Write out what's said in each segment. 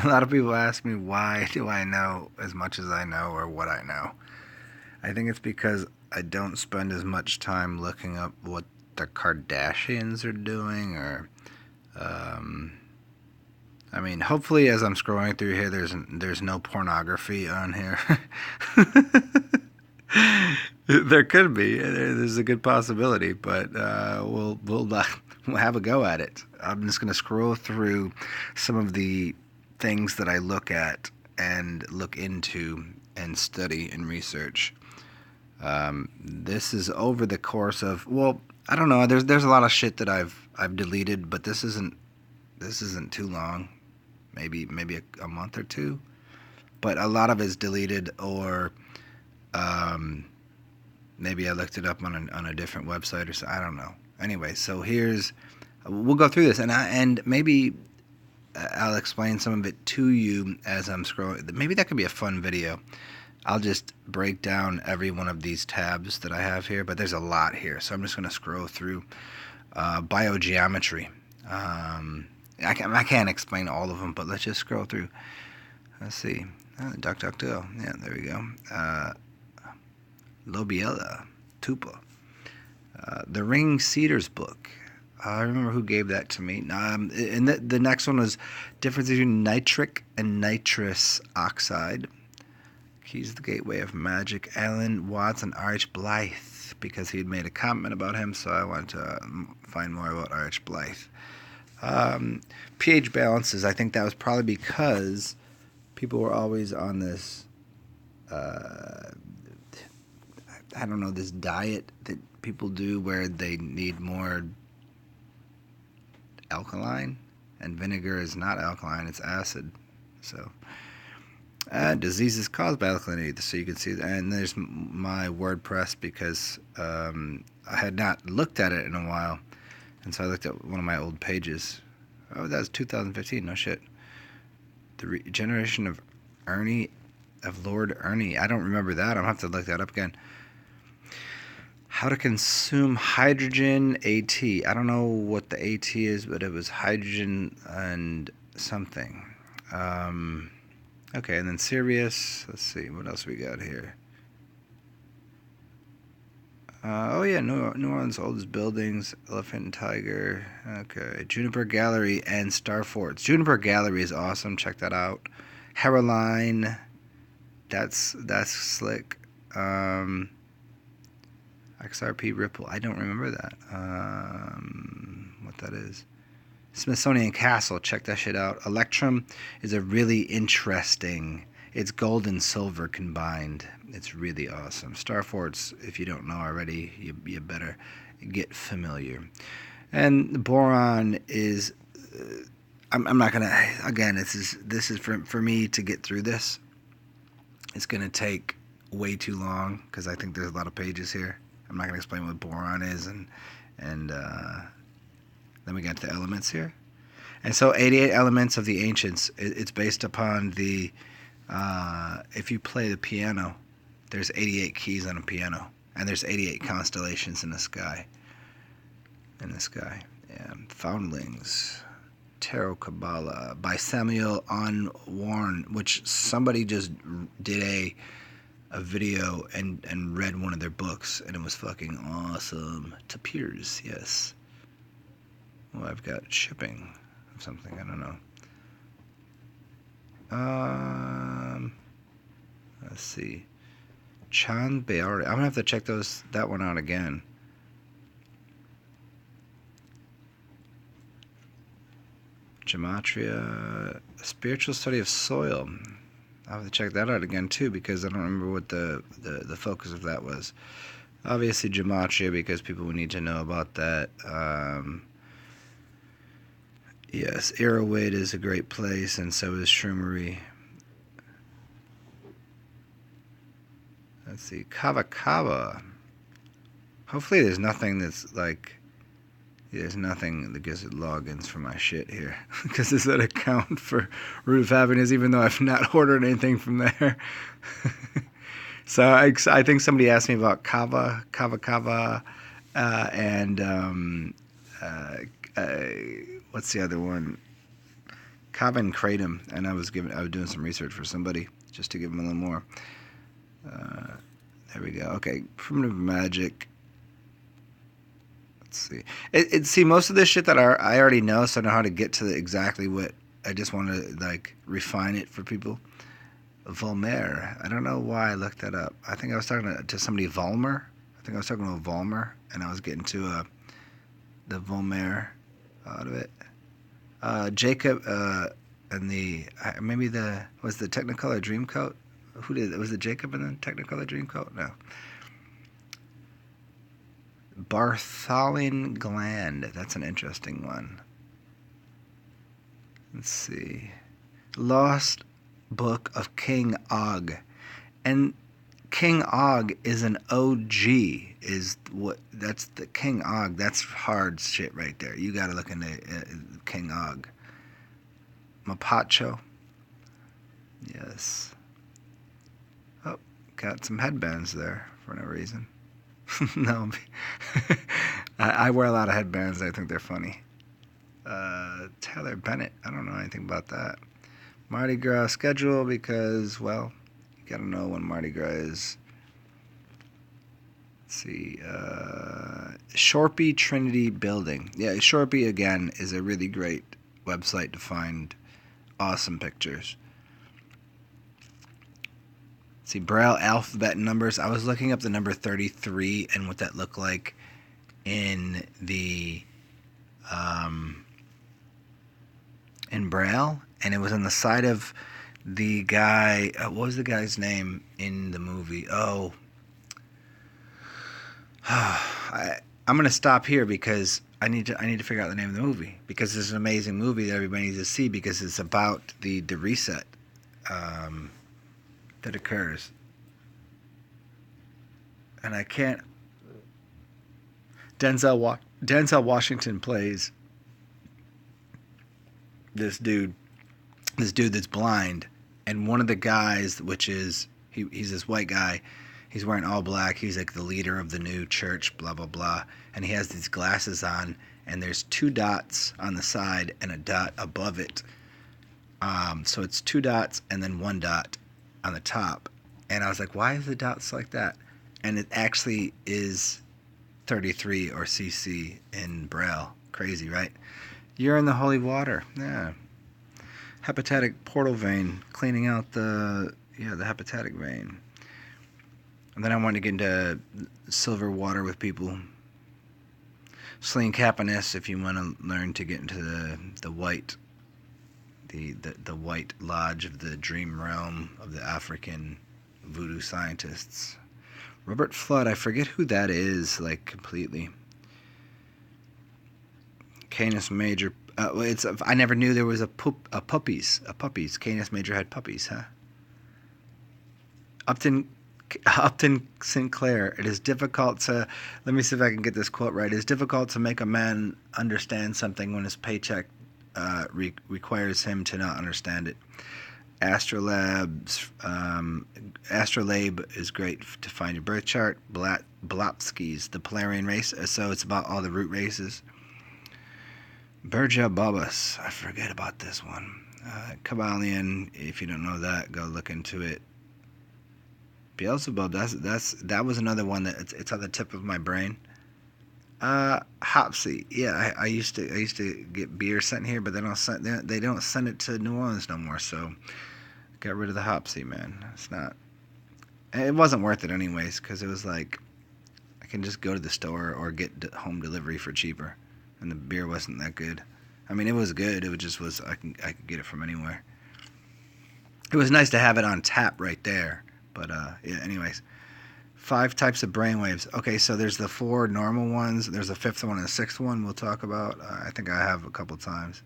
A lot of people ask me why do I know as much as I know or what I know. I think it's because I don't spend as much time looking up what the Kardashians are doing or um, I mean, hopefully as I'm scrolling through here there's no pornography on here. There could be. There's a good possibility, but we'll have a go at it. I'm just gonna scroll through some of the things that I look at and look into and study and research. This is over the course of I don't know. There's a lot of shit that I've deleted, but this isn't too long. Maybe a month or two. But a lot of it's deleted or um, maybe I looked it up on a different website or so. I don't know. Anyway, so we'll go through this and maybe I'll explain some of it to you as I'm scrolling. Maybe that could be a fun video. I'll just break down every one of these tabs that I have here, but there's a lot here, so I'm just going to scroll through biogeometry. I can't explain all of them, but let's just scroll through. Let's see. DuckDuckGo. Yeah, there we go. Lobiella, Tupa. The Ring Cedars book. I remember who gave that to me. And the next one was difference between nitric and nitrous oxide. Keys to the Gateway of Magic. Alan Watts and R.H. Blythe, because he had made a comment about him, so I wanted to find more about R.H. Blythe. pH balances. I think that was probably because people were always on this I don't know, this diet that people do where they need more alkaline, and vinegar is not alkaline, it's acid. So diseases caused by alkalinity, so you can see that. And there's my WordPress, because I had not looked at it in a while, and so I looked at one of my old pages. Oh, that was 2015. No shit. The regeneration of Lord Ernie. I don't remember that. I'll have to look that up again. How to consume hydrogen AT. I don't know what the AT is, but it was hydrogen and something. Okay, and then Sirius. Let's see, what else we got here? Oh yeah, New Orleans' oldest buildings, Elephant and Tiger. Okay, Juniper Gallery and Star Forts. Juniper Gallery is awesome. Check that out. Hairline. That's slick. XRP Ripple. I don't remember that. What that is. Smithsonian Castle. Check that shit out. Electrum is a really interesting. It's gold and silver combined. It's really awesome. Star Forts, if you don't know already, you better get familiar. And the boron is. I'm not gonna. Again, this is for me to get through this. It's gonna take way too long because I think there's a lot of pages here. I'm not gonna explain what boron is, and then we got the elements here. And so 88 elements of the ancients. It's based upon the. If you play the piano, there's 88 keys on a piano, and there's 88 constellations in the sky. Yeah. Foundlings. Tarot Kabbalah by Samuel Onwarn, which somebody just did a video and read one of their books, and it was fucking awesome. Tapirs, yes. Well, I've got shipping of something, I don't know. Let's see. Chan Beari. I'm gonna have to check that one out again. Gematria, spiritual study of soil. I'll have to check that out again too, because I don't remember what the focus of that was. Obviously gematria, because people would need to know about that. Yes, Arrowhead is a great place, and so is Shroomery. Let's see, Kava Kava. Hopefully there's nothing that's like. There's nothing that gives it logins for my shit here, because there's that account for Root of Happiness, even though I've not ordered anything from there. So I think somebody asked me about Kava, and what's the other one? Kavin Kratom, and I was doing some research for somebody just to give him a little more. There we go. Okay, primitive magic. Let's see. See, most of this shit that I already know, so I know how to get to exactly what I just want to like refine it for people. Volmer. I don't know why I looked that up. I think I was talking to somebody, Volmer. I think I was talking about Volmer, and I was getting to the Volmer out of it. Jacob and maybe was the Technicolor Dreamcoat. Who did it? Was it Jacob in the Technicolor Dreamcoat? No. Bartholin Gland. That's an interesting one. Let's see. Lost Book of King Og. And King Og is an OG. That's the King Og. That's hard shit right there. You got to look into King Og. Mapacho. Yes. Oh, got some headbands there for no reason. No, I wear a lot of headbands. I think they're funny. Taylor Bennett. I don't know anything about that. Mardi Gras schedule because, well, you gotta know when Mardi Gras is. Let's see. Shorpy Trinity Building. Yeah, Shorpy, again, is a really great website to find awesome pictures. See, Braille alphabet numbers. I was looking up the number 33 and what that looked like in the in Braille, and it was on the side of the guy. What was the guy's name in the movie? Oh, I'm gonna stop here because I need to figure out the name of the movie, because it's an amazing movie that everybody needs to see, because it's about the reset that occurs. And I can't. Denzel Washington plays this dude that's blind, and one of the guys, which is he's this white guy, he's wearing all black, he's like the leader of the new church, blah blah blah, and he has these glasses on, and there's 2 dots on the side and a dot above it, so it's 2 dots and then 1 dot on the top, and I was like, why is the dots like that? And it actually is 33 or CC in Braille. Crazy, right? You're in the holy water. Yeah. Hepatic portal vein, cleaning out the hepatic vein. And then I wanted to get into silver water with people. Sling Capaness, if you want to learn to get into the white, the white lodge of the dream realm of the African voodoo scientists. Robert Flood, I forget who that is, like, completely. Canis Major. I never knew there was a puppies. Canis Major had puppies, huh? Upton Sinclair. It is difficult to. Let me see if I can get this quote right. It is difficult to make a man understand something when his paycheck requires him to not understand it. Astrolabe is great to find your birth chart. Blopskis, the Polarian race. So it's about all the root races. Berja Bobus, I forget about this one. Kabbalion, if you don't know that, go look into it. Beelzebub, that was another one that it's on the tip of my brain. Hopsy, yeah, I used to get beer sent here, but they don't send it to New Orleans no more. So got rid of the Hopsy, man. It wasn't worth it anyways, because it was like I can just go to the store or get home delivery for cheaper. And the beer wasn't that good. I mean, it was good. It just was. I could get it from anywhere. It was nice to have it on tap right there. But yeah. Anyways, 5 types of brainwaves. Okay, so there's the 4 normal ones. There's a 5th one and a 6th one. We'll talk about. I think I have a couple times.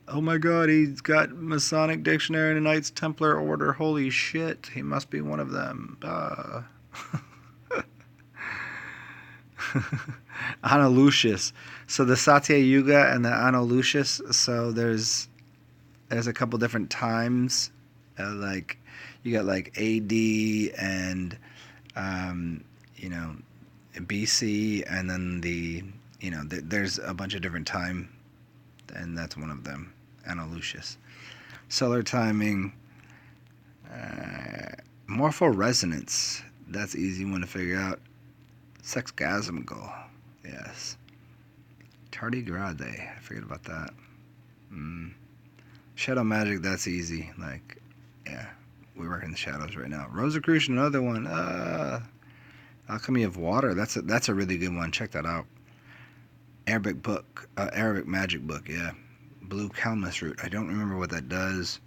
Oh my God, he's got Masonic dictionary and a Knights Templar order. Holy shit, he must be one of them. Analucius. So the Satya Yuga and the Analucius. So there's a couple different times. Like you got like AD and BC, and then there's a bunch of different time, and that's one of them. Lucius. Solar timing. Morpho resonance. That's an easy one to figure out. Sexgasm goal. Yes. Tardigrade. I forget about that. Shadow magic. That's easy. Like, yeah. We work in the shadows right now. Rosicrucian, another one. Alchemy of water. That's a really good one. Check that out. Arabic book. Arabic magic book. Yeah. Blue Calmus root. I don't remember what that does.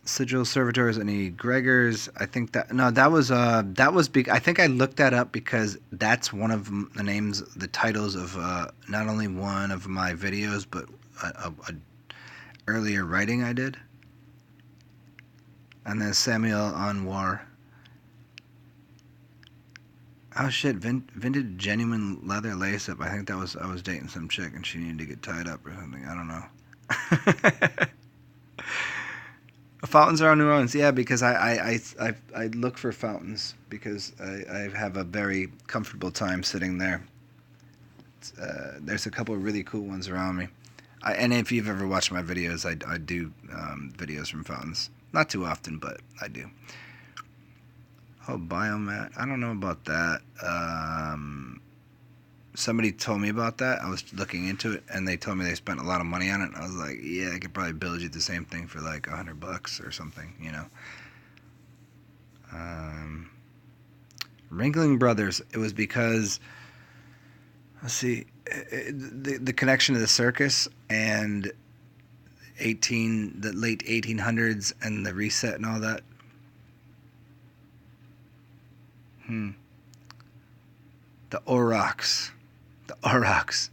Sigil servitors and egregors. I think that was big. I think I looked that up because that's one of the names, the titles of not only one of my videos, but a earlier writing I did. And then Samuel Anwar. Oh shit! Vintage genuine leather lace up. I think I was dating some chick and she needed to get tied up or something. I don't know. Fountains are on New Orleans, yeah, because I look for fountains because I have a very comfortable time sitting there. There's a couple of really cool ones around me, and if you've ever watched my videos, I do videos from fountains. Not too often, but I do. Oh, biomat. I don't know about that. Somebody told me about that. I was looking into it, and they told me they spent a lot of money on it. And I was like, yeah, I could probably build you the same thing for like $100 or something, you know. Ringling Brothers. It was because, let's see, the connection to the circus and the late 1800s and the reset and all that. The aurochs. The aurochs.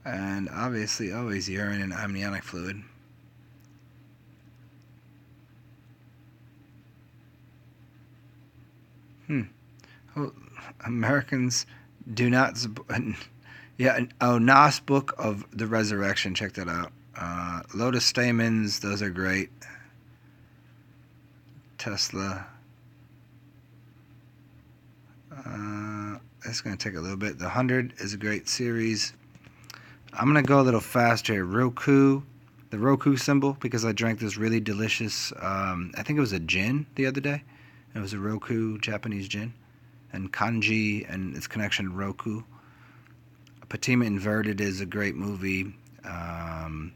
And obviously always urine and amniotic fluid. Oh, Americans do not yeah, Nas Book of the Resurrection, check that out. Lotus Stamens, those are great. Tesla. It's going to take a little bit. The 100 is a great series. I'm going to go a little faster here. Roku, the Roku symbol, because I drank this really delicious, I think it was a gin the other day. It was a Roku Japanese gin. And kanji and its connection to Roku. Fatima Inverted is a great movie. Time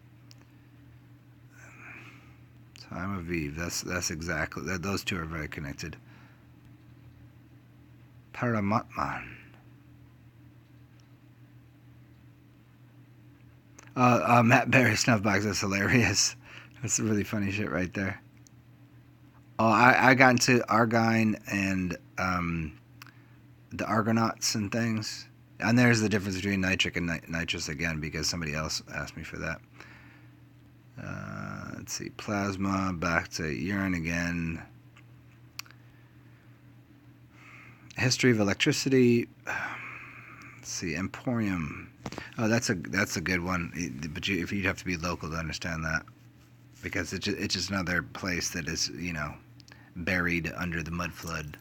of Eve. That's exactly that. Those two are very connected. Paramatman. Matt Berry Snuffbox. That's hilarious. That's really funny shit right there. Oh, I got into Argine and the Argonauts and things. And there's the difference between nitric and nitrous again, because somebody else asked me for that. Let's see, plasma, back to urine again. History of electricity. Let's see, emporium. Oh, that's a good one. But you'd have to be local to understand that, because it's just another place that is, you know, buried under the mud flood.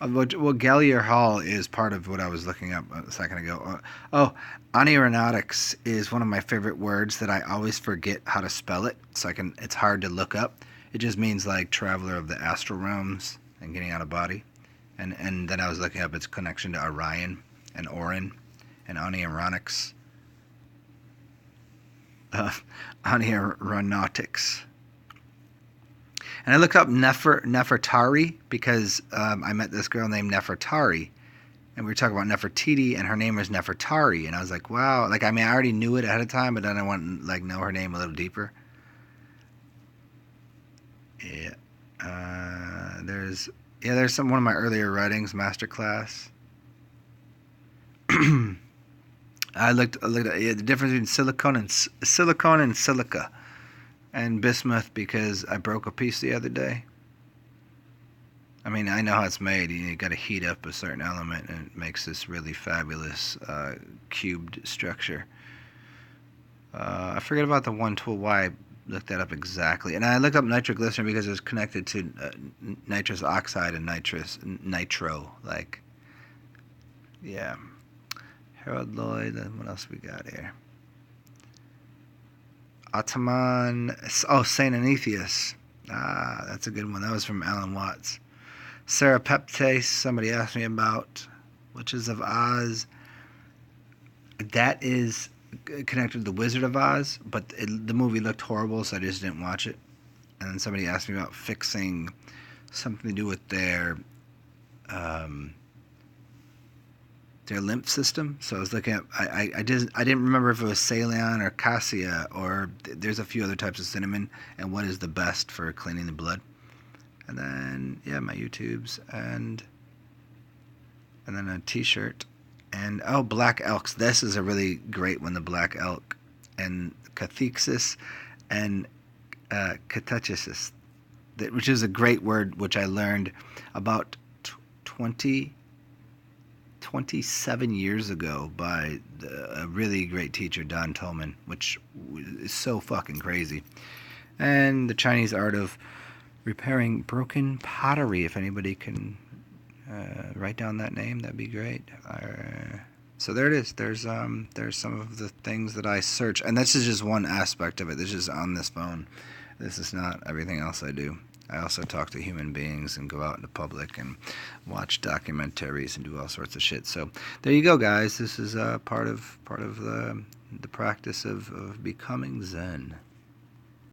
Well, Gallier Hall is part of what I was looking up a second ago. Aeronautics is one of my favorite words that I always forget how to spell it, so it's hard to look up. It just means like traveler of the astral realms and getting out of body. And then I was looking up its connection to Orion and Orin and Aeronautics. Aeronautics. And I looked up Nefertari because I met this girl named Nefertari, and we were talking about Nefertiti, and her name was Nefertari, and I was like, wow. Like, I mean, I already knew it ahead of time, but then I want to like know her name a little deeper. Yeah. There's one of my earlier writings, masterclass. I looked at the difference between silicone and silica. And bismuth, because I broke a piece the other day. I mean, I know how it's made. You got to heat up a certain element, and it makes this really fabulous cubed structure. I forget about the one tool. Why look that up exactly. And I looked up nitroglycerin because it was connected to nitrous oxide and nitro. Like, yeah. Harold Lloyd. And what else we got here? Ottoman. Oh, Saint Anetheus. Ah, that's a good one. That was from Alan Watts. Serapeptes. Somebody asked me about Witches of Oz. That is connected to the Wizard of Oz, but the movie looked horrible, so I just didn't watch it. And then somebody asked me about fixing something to do with their lymph system. So I was looking at I didn't remember if it was Ceylon or Cassia, or there's a few other types of cinnamon, and what is the best for cleaning the blood. And then yeah, my YouTubes and then a T-shirt. And oh, black elks. This is a really great one. The black elk and cathexis and catechesis, which is a great word which I learned about 27 years ago by a really great teacher, Don Tolman, which is so fucking crazy. And the Chinese art of repairing broken pottery. If anybody can write down that name, that'd be great. So there it is. There's some of the things that I search, and this is just one aspect of it. This is on this phone. This is not everything else I do. I also talk to human beings and go out in the public and watch documentaries and do all sorts of shit. So there you go, guys. This is part of the practice of becoming Zen.